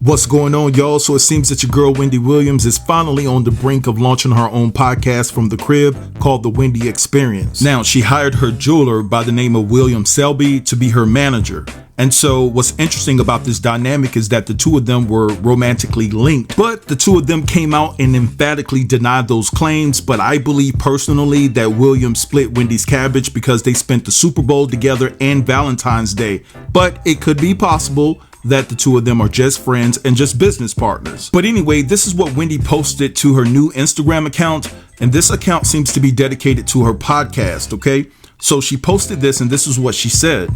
What's going on, y'all? So it seems that your girl Wendy Williams is finally on the brink of launching her own podcast from the crib called The Wendy Experience. Now, she hired her jeweler by the name of William Selby to be her manager. And so what's interesting about this dynamic is that the two of them were romantically linked, but the two of them came out and emphatically denied those claims. But I believe personally that William split Wendy's cabbage because they spent the Super Bowl together and Valentine's Day. But it could be possible that the two of them are just friends and just business partners. But anyway, this is what Wendy posted to her new Instagram account, and this account seems to be dedicated to her podcast, okay? So she posted this, and this is what she said.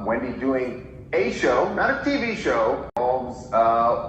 Wendy doing a show, not a TV show.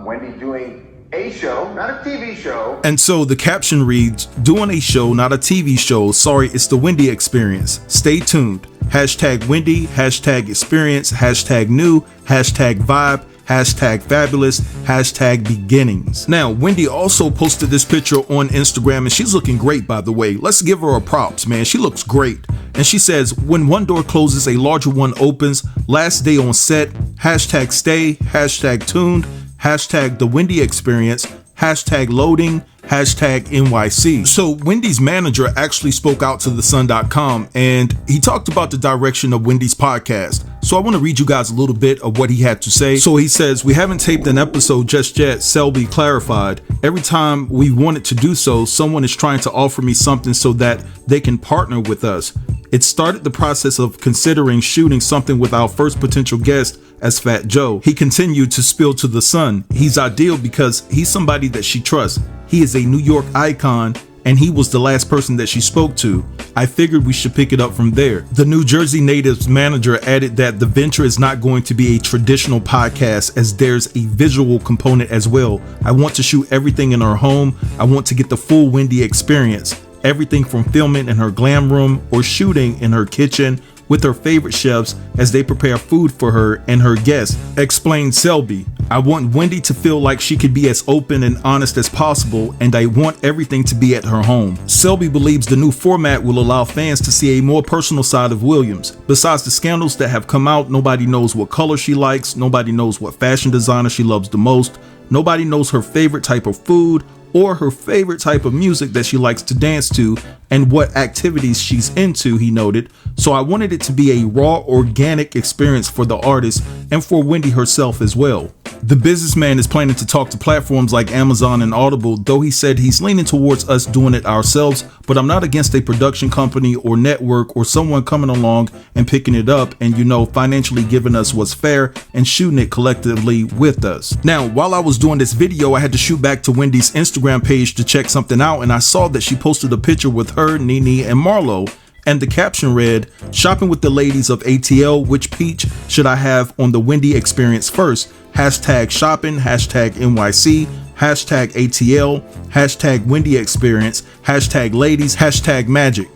Wendy doing a show, not a TV show. And so the caption reads, doing a show, not a TV show. Sorry, it's the Wendy Experience. Stay tuned. Hashtag Wendy, hashtag experience, hashtag new, hashtag vibe, hashtag fabulous, hashtag beginnings. Now, Wendy also posted this picture on Instagram, and she's looking great, by the way. Let's give her a props, man. She looks great. And she says, when one door closes, a larger one opens. Last day on set, hashtag stay, hashtag tuned, hashtag the Wendy Experience, hashtag loading, hashtag NYC. So Wendy's manager actually spoke out to thesun.com, and he talked about the direction of Wendy's podcast. So I want to read you guys a little bit of what he had to say. So he says, we haven't taped an episode just yet, Selby clarified. Every time we wanted to do so, someone is trying to offer me something so that they can partner with us. It started the process of considering shooting something with our first potential guest as Fat Joe. He continued to spill to the Sun. He's ideal because he's somebody that she trusts. He is a New York icon, and he was the last person that she spoke to. I figured we should pick it up from there. The New Jersey native's manager added that the venture is not going to be a traditional podcast, as there's a visual component as well. I want to shoot everything in her home. I want to get the full Wendy experience. Everything from filming in her glam room or shooting in her kitchen with her favorite chefs as they prepare food for her and her guests, explained Selby. I want Wendy to feel like she could be as open and honest as possible, and I want everything to be at her home. Selby believes the new format will allow fans to see a more personal side of Williams. Besides the scandals that have come out, nobody knows what color she likes, nobody knows what fashion designer she loves the most, nobody knows her favorite type of food or her favorite type of music that she likes to dance to and what activities she's into, he noted. So I wanted it to be a raw, organic experience for the artist and for Wendy herself as well. The businessman is planning to talk to platforms like Amazon and Audible, though he said he's leaning towards us doing it ourselves, but I'm not against a production company or network or someone coming along and picking it up and, financially giving us what's fair and shooting it collectively with us. Now, while I was doing this video, I had to shoot back to Wendy's Instagram page to check something out, and I saw that she posted a picture with her, Nene, and Marlo. And the caption read, shopping with the ladies of ATL, which peach should I have on the Wendy Experience first? Hashtag shopping, hashtag NYC, hashtag ATL, hashtag Wendy Experience, hashtag ladies, hashtag magic.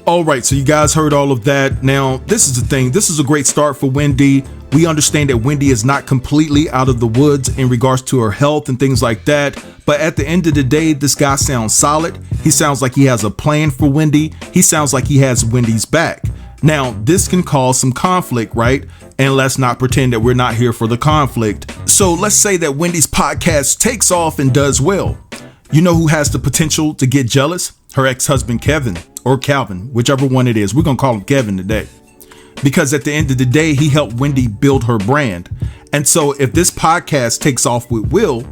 All right, so you guys heard all of that. Now, this is the thing. This is a great start for Wendy. We understand that Wendy is not completely out of the woods in regards to her health and things like that. But at the end of the day, this guy sounds solid. He sounds like he has a plan for Wendy. He sounds like he has Wendy's back. Now, this can cause some conflict, right? And let's not pretend that we're not here for the conflict. So let's say that Wendy's podcast takes off and does well. You know who has the potential to get jealous? Her ex-husband, Kevin, or Calvin, whichever one it is. We're going to call him Kevin today. Because at the end of the day, he helped Wendy build her brand. And so if this podcast takes off with Will,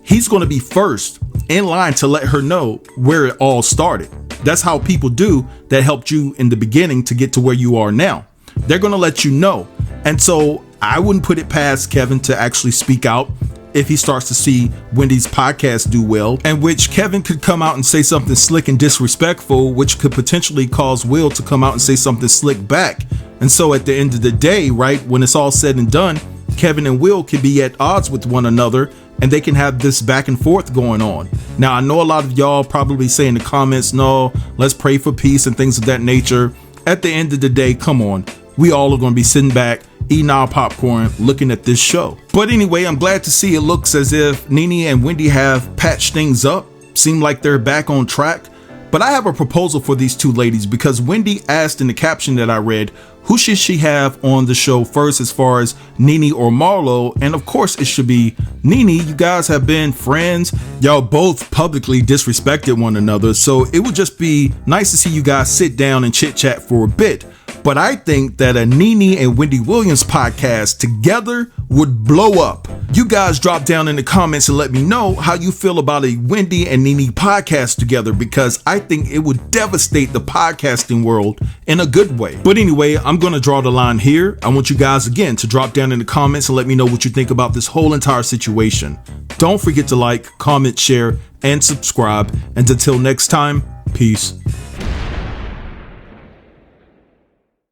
he's going to be first in line to let her know where it all started. That's how people do that helped you in the beginning to get to where you are now. They're going to let you know. And so I wouldn't put it past Kevin to actually speak out if he starts to see Wendy's podcast do well, and which Kevin could come out and say something slick and disrespectful, which could potentially cause Will to come out and say something slick back. And so at the end of the day, right, when it's all said and done, Kevin and Will can be at odds with one another, and they can have this back and forth going on. Now, I know a lot of y'all probably say in the comments, no, let's pray for peace and things of that nature. At the end of the day, come on, we all are going to be sitting back, eating our popcorn, looking at this show. But anyway, I'm glad to see it looks as if Nene and Wendy have patched things up, seem like they're back on track. But I have a proposal for these two ladies, because Wendy asked in the caption that I read, who should she have on the show first as far as Nene or Marlo? And of course it should be Nene. You guys have been friends. Y'all both publicly disrespected one another. So it would just be nice to see you guys sit down and chit chat for a bit. But I think that a Nene and Wendy Williams podcast together would blow up. You guys drop down in the comments and let me know how you feel about a Wendy and Nene podcast together, because I think it would devastate the podcasting world in a good way. But anyway, I'm going to draw the line here. I want you guys again to drop down in the comments and let me know what you think about this whole entire situation. Don't forget to like, comment, share, and subscribe. And until next time, peace.